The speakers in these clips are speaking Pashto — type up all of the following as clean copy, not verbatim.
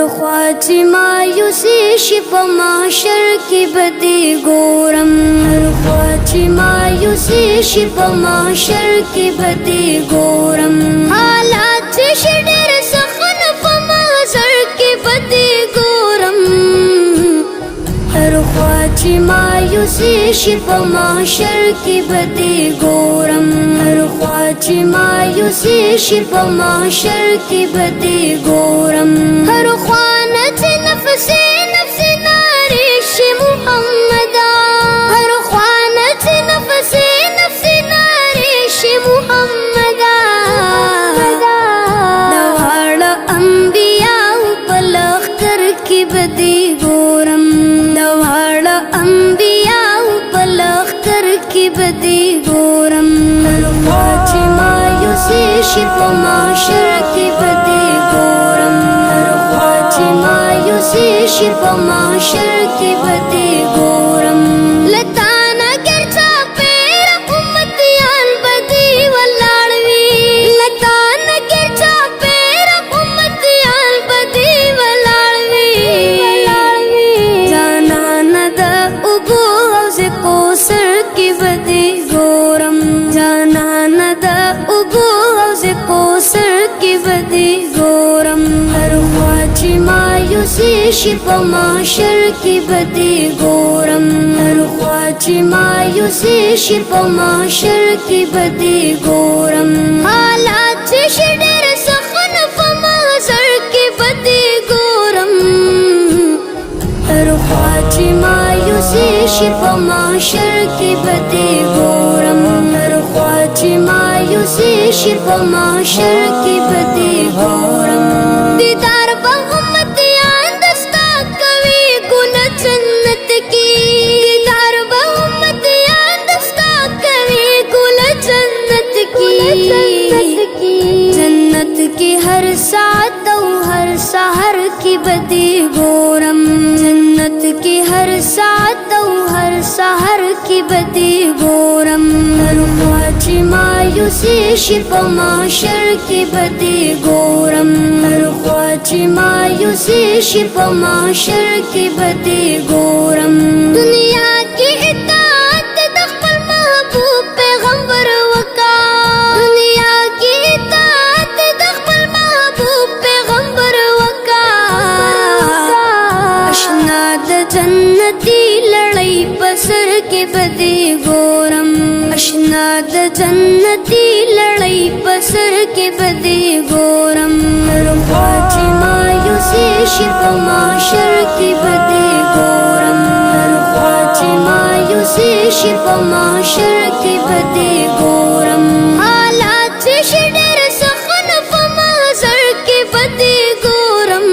خوا چې مایوسي شي په محشر کې به دې ګورم هر خوا چې مایوسي شي په محشر کې به دې ګورم حالات چې ډېر سخت په محشر کې به دې ګورم هر خوا چې مایوسي شي په محشر کې به دې ګورم هر خوا چې مایوسي شي په محشر کې به دې ګورم هر خوا نه چې نفسي نفسي ناري شي محمدا هر خوا نه چې نفسي نفسي ناري شي محمدا دا واړه انبیاء په لښکر کې به دې ګورم دا واړه انبیاء په لښکر کې به دې ګورم هر خوا چې مایوسي شي په محشر کې به دې ګورم هر خوا چې مایوسي شي په محشر کې به دې ګورم لتا نه ګرځا پیر امتیان به دې ولاړ وي لتا نه ګرځا پیر امتیان به دې ولاړ وي جانان د اوبو حوض کوثر کې به دې ګورم جانان د اوبو حوض کوثر کې به دې ګورم هر خوا چې مایوسي شي په محشر کې به دې ګورم هر خوا چې مایوسي شي په محشر کې به دې ګورم حالات چې ډېر سخت په محشر کې به دې ګورم هر خوا چې مایوسي شي په محشر کې به دې ګورم هر خوا چې مایوسي شي په محشر کې به دې ګورم دیدار به امتیان دستا کوي ګل جنت کې دیدار به امتیان دستا کوي ګل جنت کې جنت کې هر ساعت او هر سحر کې به دې ګورم جنت کې هر ساعت او هر سحر کې به دې ګورم هر خوا چې مایوسي شي په محشر کې به دې ګورم هر خوا چې مایوسي شي په محشر کې به دې ګورم دنیا کې اطاعت د خپل محبوب پیغمبر وکا دنیا کې اطاعت د خپل محبوب پیغمبر وکا اشنا د جنتی لړۍ پسر کې به دې ګورم اشنا د جنتی لړۍ پسر کې به دې ګورم هر خوا چې مایوسي شي په محشر کې به دې ګورم هر خوا چې مایوسي شي په محشر کې به دې ګورم حالات چې ډېر سخت په محشر کې به دې ګورم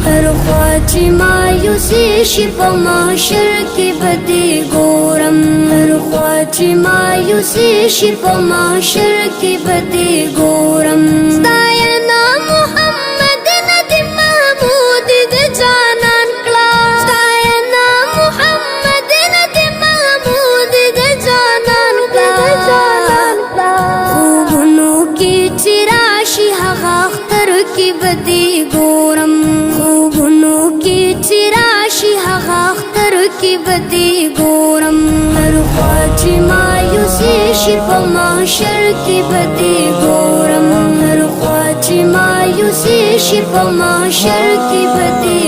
هر خوا چې مایوسي شي په محشر کې به دې ګورم هر خوا چې مایوسي شي په محشر کې به دې ګورم ستاینا محمد ندی محمود د جانان کړه ستاینا محمد ندی محمود د جانان کړه خوبونو کې چې راشي هغه اختر کې به دې ګورم خوبونو کې چې راشي هغه اختر کې به دې ګورم هر خوا چې مایوسي شي په محشر کې به دې ګورم هر خوا چې مایوسي شي په محشر کې به دې